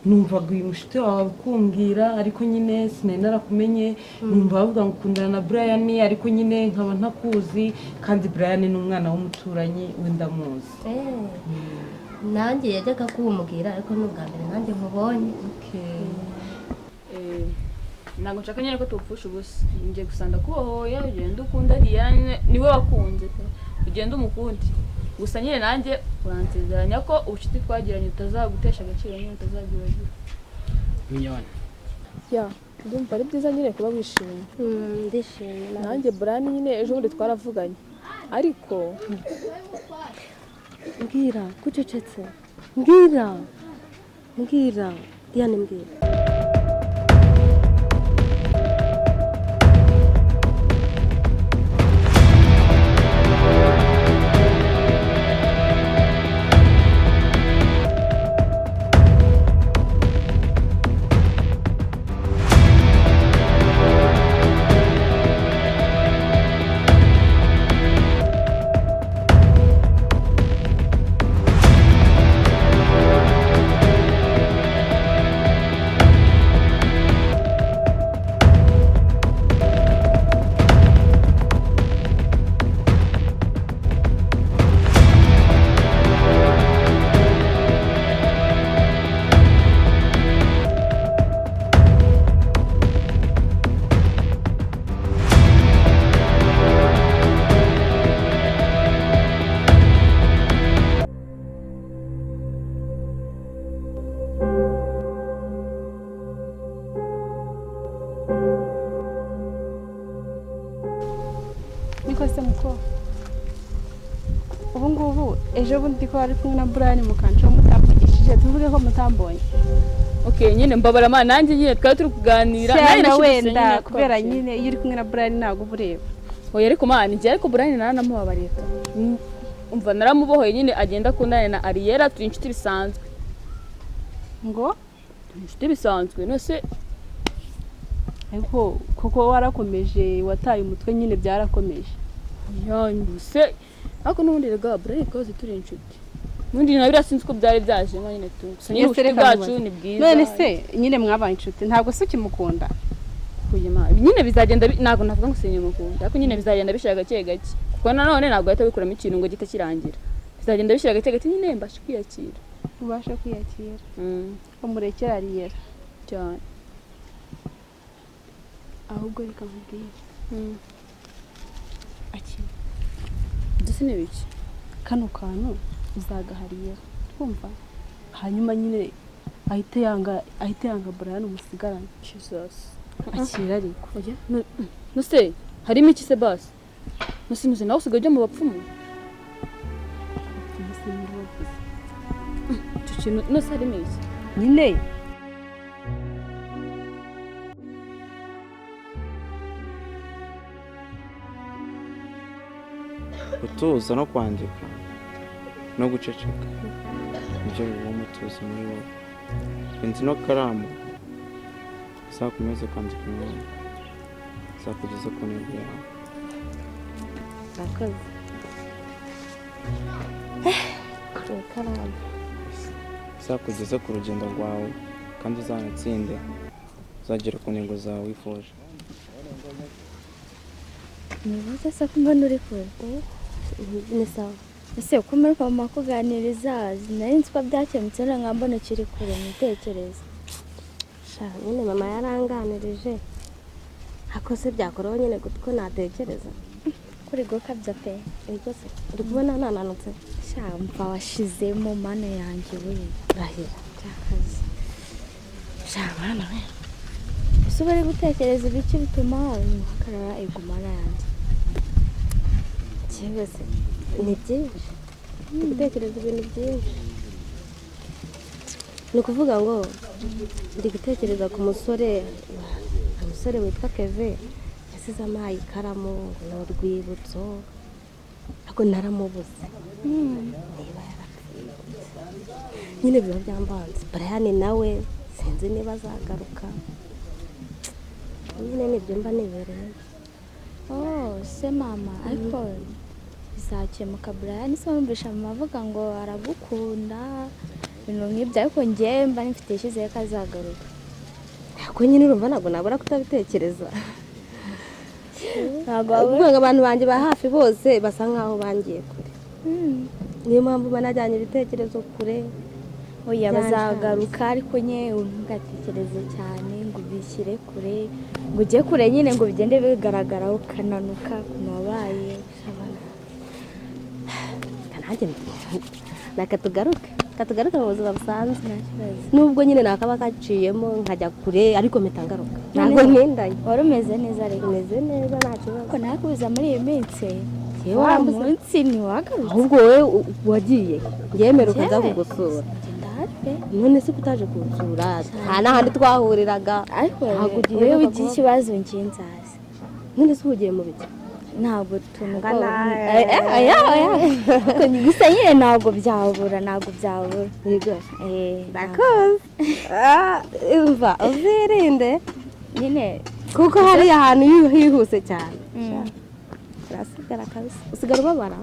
numvaga uyu mushiti wawe kumbwira ariko nyine sinari narakumenye numva bavuga ngo ukundana na Brian ariko nyine nkaba ntakuzi kandi Brian ni umwana w'umuturanyi w'indamuzi nanjye yajyaga kumbwira ariko n'ubwa mbere nanjye nkubonye ntabwo nshaka nyine ko tupfusha ubusa ngiye gusanda kubohoya ugenda ukunda Diane niwe wakunze ugenda umukundi gusa nyine nanjye uransezeranya ko ubucuti twagiranye utazagutesha agaciro nyine utazabyibagira minyona ya ndumva ari byiza nyine kuba wishimye ndishimye nanjye Brian nyine ejo bundi twaravuganye ariko mbwira kucecetse mbwira Diane mbwira niko muko ubu ngubu ejo bundi ko ari kumwe na Brian mukanca mutavugishije tuvuge ko mutambonye nyine mbabara mana nanjye nyine twari turi kuganira cyane wenda kubera nyine iyo uri kumwe na Brian ntago bureba ariko mana njye ariko Brian naranamubabarira umva naramubohoye nyine agenda akundana na Ariella turi inshuti bisanzwe ngo inshuti bisanzwe nose ariko koko warakomeje wataye umutwe nyine byarakomeje se ariko n'ubundi rega Brian koze turi inshuti n'undi nawe birasinze ko byari byaje ngo nyine nyine ubucuti bwacu ni bwiza none se nyine mwabaye inshuti ntabwo se ukimukunda nyine bizagenda ntabwo navuga ngo sinyamukunda ariko nyine bizagenda bishira gake gake kuko nanone ntabwo ahita bikuramo ikintu ngo gite kirangira bizagenda bishira gake gake nyine mbashe kwiyakira ubashe kwiyakira umurekera Ariella cyane ahubwo reka nkubwire akira ndetse n'ibiki kano kantu uzagahariye twumva hanyuma nyine ahite yanga Brian umusigarana Jesus akira ariko nose harimo iki se basi nose nawe usigaye ujya mu bapfumu nose harimo iki nyine gutuza no kwandika no guceceka nibyo biba umutuzo muri wowe inzi no karamu uzakomeze kwandika inkuru uzakugeza ku ntego yawe Murakoze karamu uzakugeza ku rugendo rwawe kandi uzanatsinde uzagera ku ntego zawe wifuje nibaza se ko mbona uri kure ni sawa ese uko muri kwa makuganiriza nari nzi ko byakemutse nanga mbona kiri kure mutekereza nyine mama yaranganirije akose byakoroho nyine gutko natekereza kuri gukabya pe ego se uri kubona nananutse mva washizemo mana yanjye we rahira cyakazi mana we ese bari gutekereza ibiki bituma karara igumana yanjye cyebese ni byinshi gutekereza ibintu byinshi ni ukuvuga ngo ndi gutekereza ku musore witwa Keve yasize amaye ikaramu ngo ni urwibutso ariko naramubuze niba yarapfuye nyine biba byambanze Brian nawe sinzi niba azagaruka nyine nibyo mba nibereye se mama ariko bizakemuka Brian se wumvisha mama avuga ngo aragukunda ibintu nk'ibyo ariko njye mba nifite icyizere ko azagaruka. ko nyine urumva ntabwo nabura kutabitekereza. Ntabwo Uvuga ngo abantu banjye ba hafi bose basa nkaho bangiye kure. Niyo mpamvu banajyanye ibitekerezo kure. oya bazagaruka ariko nye ntugatekereze cyane ngo ubishyire kure ngo ujye kure nyine ngo bigende bigaragara ukananuka ku mabaye. Kanajye nakatugaruka mu buzima busanzwe. Nubwo nyine nakaba kaciyemo nkajya kure ariko mpitagaruka. Ntabwo nkendaye. Wari umeze neza rero. Umeze neza nta kibazo. Ko nakubiza muri iyi minsi. Wa munsi ni wagaruka. Ahubwo wowe wagiye yemera ukaza kugusura. None se kutaje kunsura nta n'ahandi twahuriraga ariko wowe ugiye ikibazo nkinzazi. None se ugiye mu biki? Ntabwo tunugana gusa nyine ntabwo byabura. Yego ndakoze. Umva uzirinde nyine kuko hari ahantu hihuse cyane. Urasigara kabisa. Usigara ubabara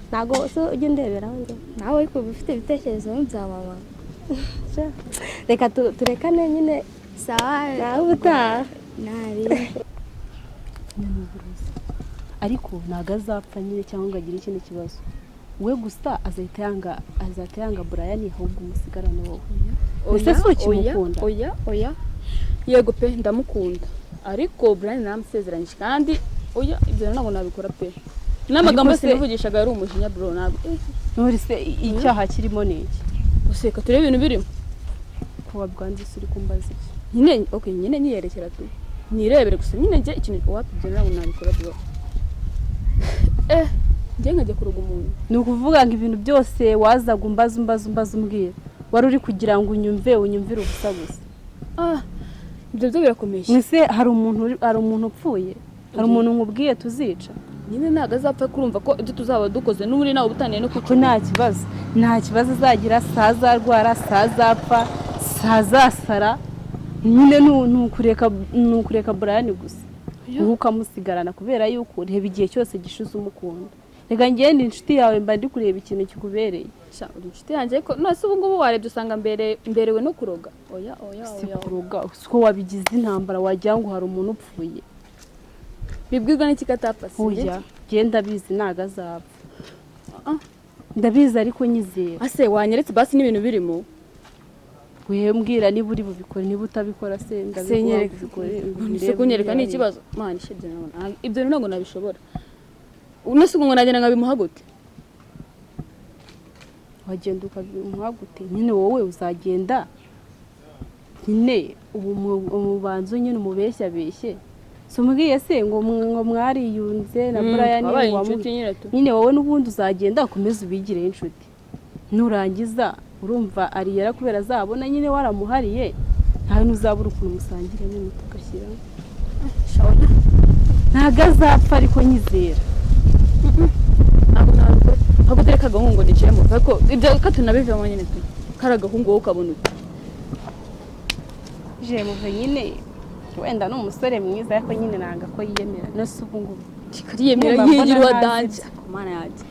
ntabwo se ujya ndebera wanjye nawe ariko ufite ibitekerezo by'amama. Reka turekane nyine sawa nawe ubutaha. nari ariko ntabwo azapfa nyine cyangwa ngo agire ikindi kibazo. We gusa azahita yanga Brian ahubwo umusigarane wowe. Ese si ukimukunda? Oya yego pe ndamukunda ariko Brian namusezeranyije kandi oya ibyo ntabwo nabikora pe. N'amagambo yose nivugishaga yari umujinya bro ntabwo. Nuri se icyaha kirimo niki? Useka turebe ibintu birimo. Kuba bwanditse uri kumbaza iki? Nyine niyerekera tu. Nirebere gusa nyine nje ikintu wapibye ntabwo nabikora bro. Nje nkajya kuruga umuntu. Ni ukuvuga ngo ibintu byose wazaga umbaza umbwira. Wari uri kugira ngo unyumvire ubusa gusa. Ibyo byo birakomeye. Nise hari umuntu upfuye. Hari umuntu nkubwiye tuzica. Nyine ntago azapfa kurumva ko ibyo tuzaba dukoze n'uri nawe ubutaniye no kwica. Nta kibazo azagira, sazarwara, sazapfa, sazasara. Nyine nukureka Brian gusa. Ubu ukamusigarana kubera yuko reba igihe cyose gishize umukunda. Reka ngende inshuti yawe mba ndi kureba ikintu kikubereye. Sha uri inshuti yanjye ariko nose ubu ngubu warebye usanga mberewe no kuroga. Oya. Kuroga uko wabigize intambara wagira ngo hari umuntu upfuye. Bibwirwa n'iki katapfa se? Oya, genda bizi naga azapfa. Ndabizi ariko nyizera. Ase wanyeretse basi n'ibintu birimo. Wewe mbwira niba uri bubikore niba utabikora se ndabikore. Nise kunyereka ni ikibazo. Man shedde nabona. Ibyo ntabwo nabishobora. Unasugo ngo nagenda ngabimuha gute? Wagenda ukabimuha gute? Nyine wowe uzagenda. Nyine umubanzo nyine umubeshya. So mbwiye se ngo mwariyunze na Brian nyine wowe n'ubundi uzagenda ukomeza ubigire inshuti. Nurangiza urumva Ariella kubera azabona nyine waramuhariye ntawe nuzabura ukuntu musangira nyine tugashyira. Ntago azapfa ariko nyizera. Ntabwo dereka gahungu ndicemo kuko ibyo katunabivamo nyine tu. Karagahungu wowe ukabona uti. Je muve nyine wenda n'umusore mwiza ariko nyine nanga ko yiyemera nose ubu ngubu kikariyemera yigirwa dance kumana yaje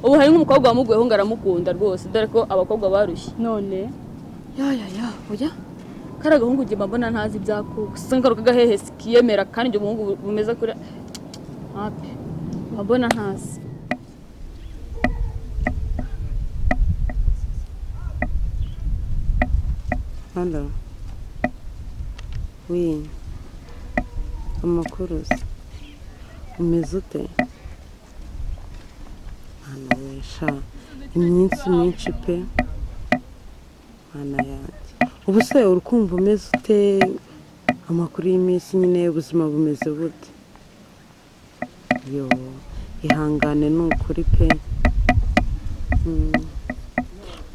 ubu hari nk'umukobwa wamugweho ngo aramukunda rwose dore ko abakobwa barushye none oya karagahungu ugiye mbona ntazi ibyakuka sangaruka gahehe kiyemera kandi ibyo muhungu bumeze kuri happy mbona ntazi Hello. Oui. Amakuru umeze ute? Hano wesha iminsi myinshi pe. Hana yanjye. Ubu se urukumva umeze ute? Amakuru y'iminsi nyine ubuzima bumeze bute? Yo ihangane n'ukuri pe.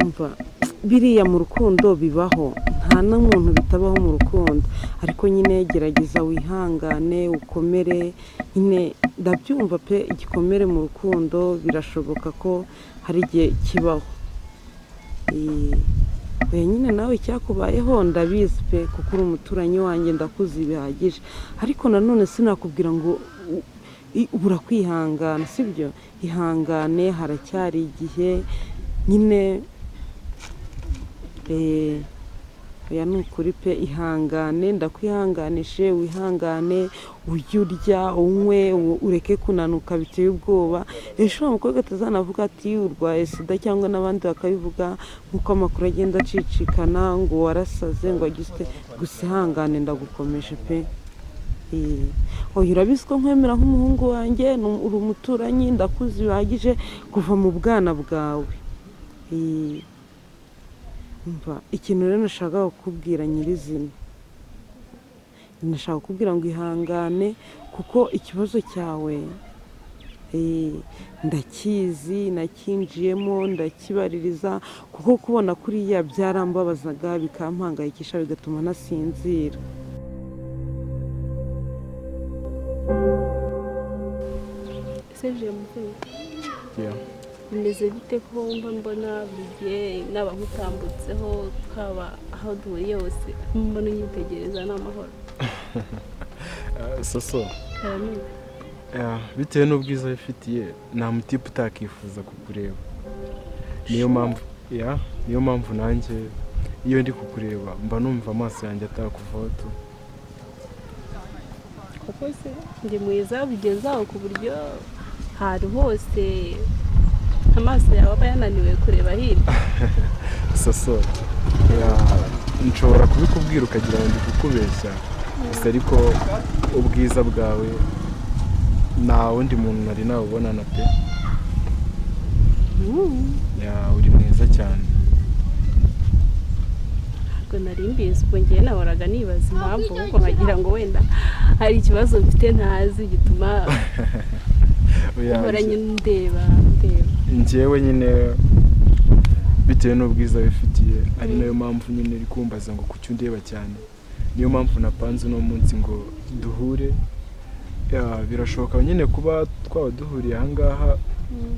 Umva biriya mu rukundo bibaho. Nta n'umuntu bitabaho mu rukundo ariko nyine gerageza wihangane ukomere nyine ndabyumva pe igikomere mu rukundo birashoboka ko hari igihe kibaho nyine nawe cyakubayeho ndabizi pe kuko uri umuturanyi wanjye ndakuzi bihagije ariko nanone sinakubwira ngo ubura kwihangana sibyo ihangane haracyari igihe nyine oya ni ukuri pe ihangane ndakwihanganishe wihangane ujye urya unywe ureke kunanuka biteye ubwoba ejo umukobwa atazanavuga ati urwaye sida cyangwa n'abandi bakabivuga nk'uko amakuru agenda acicikana ngo warasaze ngo agiste gusa ihangane ndagukomeje pe oya urabizi ko nkwemera nk'umuhungu wanjye uri umuturanyi ndakuzi bihagije kuva mu bwana bwawe ikintu rero nashaka kukubwira nyirizina nashaka kukubwira ngo ihangane kuko ikibazo cyawe ndakizi nakinjiyemo ndakibaririza kuko kubona kuriya byarambabazaga bikampangayikisha bigatuma nasinzira seje mvuye bimeze bite ko mbona bigiye naba nkutambutseho twaba aho duhuriye hose mbona unyitegereza n'amahoro soso bitewe n'ubwiza wifitiye nta mutipe utakifuza kukureba niyo mpamvu nanjye iyo ndi kukureba mba numva amaso yanjye atakuvaho tu kuko se ndi mwiza bigezaho ku buryo ahantu hose amaso yawe aba yananiwe kureba hirya soso nshobora kubikubwira ukagira ngo ndi kukubeshya gusa ariko ubwiza bwawe nta wundi muntu nari nawubonana pe uri mwiza cyane ntabwo nari mbizi ubwo ngewe nahoraga nibaza impamvu kuko nkagira ngo wenda hari ikibazo mfite ntazi gituma uhoranye ndeba njyewe nyine bitewe n'ubwiza wifitiye ari nayo mpamvu nyine uri kumbaza ngo kuki undeba cyane niyo mpamvu napanze uno munsi ngo duhure birashoboka nyine kuba twaba duhuriye ahangaha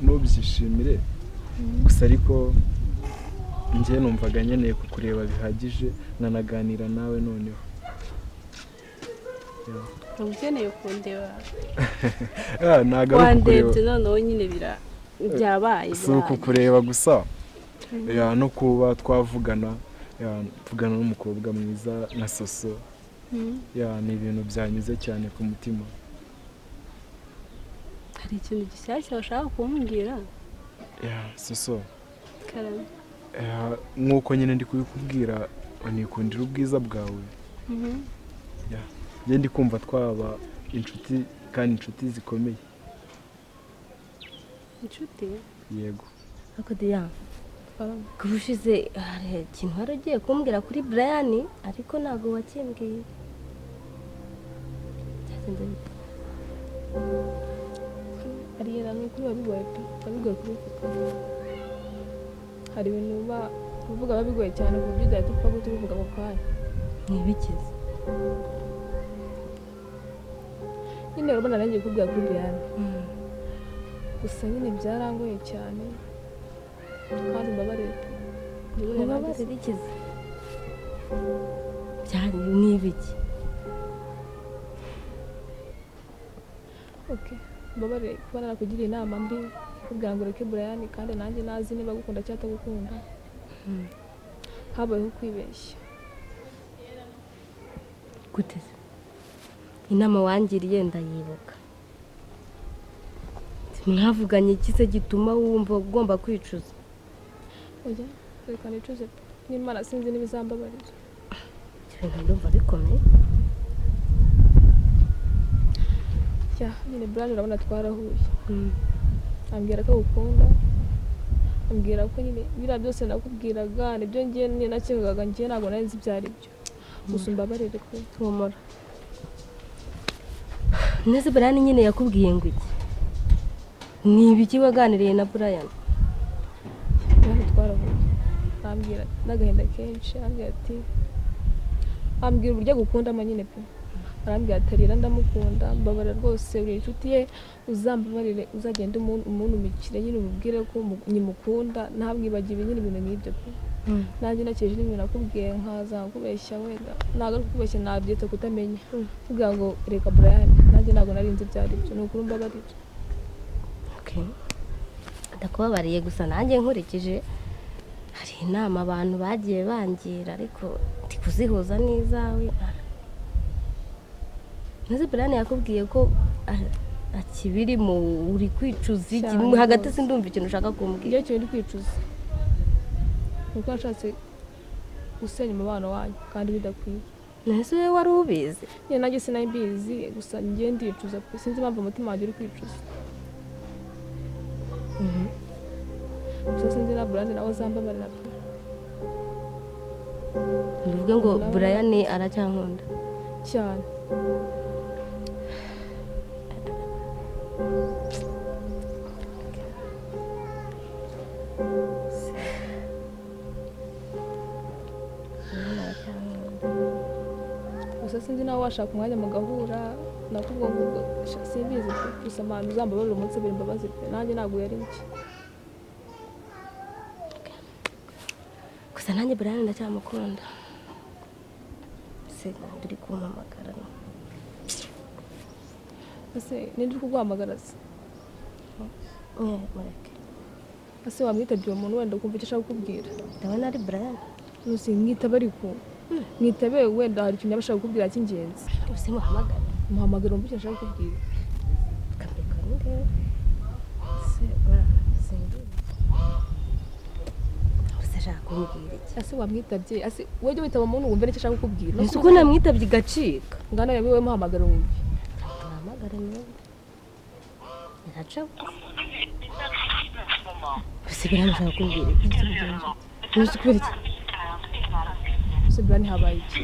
n'ubyishimire gusa ariko njye numvaga nkeneye kukureba bihagije nkanaganira nawe noneho ukeneye kundeba ntabwo ari wandebye noneho nyine byabaye si ukukureba gusa no kuba twavugana tuvugana n'umukobwa mwiza nka soso ni ibintu byanyuze cyane ku mutima hari ikintu gishyashya bashaka kumbwira soso nk'uko nyine ndi kubikubwira unikundira ubwiza bwawe njye ndi kumva twaba inshuti kandi inshuti zikomeye inshuti yego ariko Diane kuba ushize hari ikintu wari ugiye kumbwira kuri Brian ariko ntabwo wakimbwiye Ariella ni kuri wabigoye kubivuga hari ibintu kuvuga babigoye cyane ku buryo udahita upfa guhita ubivuga ako kanya ntibikize nyine urabona nanjye kubwira kuri Brian gusa nyine byarangoye cyane kandi mbabarira ikize byari n'ibiki mbabarira kuba narakugiriye inama mbi kubwira ngo ureke Brian kandi nanjye nazi niba gukunda cyangwa atagukunda habayeho kwibeshya gute inama wangiriye ndayibuka mwavuganye ikize gituma wumva ugomba kwicuza oya reka nicuze n'Imana sinzi n'ibizambabarira ibintu ndumva bikomeye nyine Brian urabona twarahuye ambwira ko agukunda ambwira ko nyine biriya byose nakubwiraga nibyo ngiye nakekaga ngiye ntabwo nari nzi ibyo ari byo gusa umbabarire ko tumura neza Brian nyine yakubwiye ngo iki ni ibiki waganiriye na Brian twarahuye ambwira n'agahinda kenshi ambwira ati ambwira uburyo agukundamo nyine pe arambwira ati Ariella ndamukunda mbabara rwose uri inshuti ye uzambabarire uzagenda umuntu umikire nyine umubwire ko nyimukunda ntabwibagiwe nyine ibintu nk'ibyo pe nanjye nakeje n'ibintu nakubwiye nkaza kubeshya wenda ntabwo ari kubeshya nabyita kutamenya kugira ngo reka Brian nanjye ntabwo nari nzi ibyo ari byo ni ukuri mbabarire ndakubabariye gusa nanjye nkurikije hari inama abantu bagiye bangira ariko ndi kuzihuza n'izawe. Nzi Brian yakubwiye ko akibiri mu uri kwicuza iki hagati sindumva ikintu ushaka kumbwira. Iyo cyo ndi kwicuza nuko nashatse gusenya umubano wanyu kandi bidakwiye. Nese wewe wari ubizi? Nyine nanjye sinayimbizi gusa ngiye ndicuza sinzi impamvu umutima wanjye uri kwicuza. Gusa sinzi na Brian nawe zambabarira pe. Ndivuge ngo Brian aracyankunda cyane. Gusa sinzi nawe washaka umwanya mugahura nakubwo ngo simbizi gusa abantu uzambabarira umunsi biri mbabazi pe nanjye ntabwo yari iki. gusa nanjye Brian ndacyamukunda. Se nduri kumpamagara. Ese nindi kuguhamagara se? Mureke. Ese wamwitabye uwo muntu wenda ukumva icyo ashaka kukubwira? Ndabona ari Brian. Nusi mwitabe ariko mwitabe wenda hari ikintu yabashaka kukubwira cy'ingenzi. Ese muhamagara. Muhamagara umva icyo ashaka kukubwira. Kameka nde? Se ashaka kumbwira iki? Ese wamwitabye? Ese wewe witaba umuntu wumva icyo ashaka kukubwira? Ese uko namwitabye igacika? Ngana yawe muhamagara wumva. Muhamagara niwe. Ntaca. Ese Brian ashaka kumbwira iki? Ese kubera iki? Ese Brian habaye iki?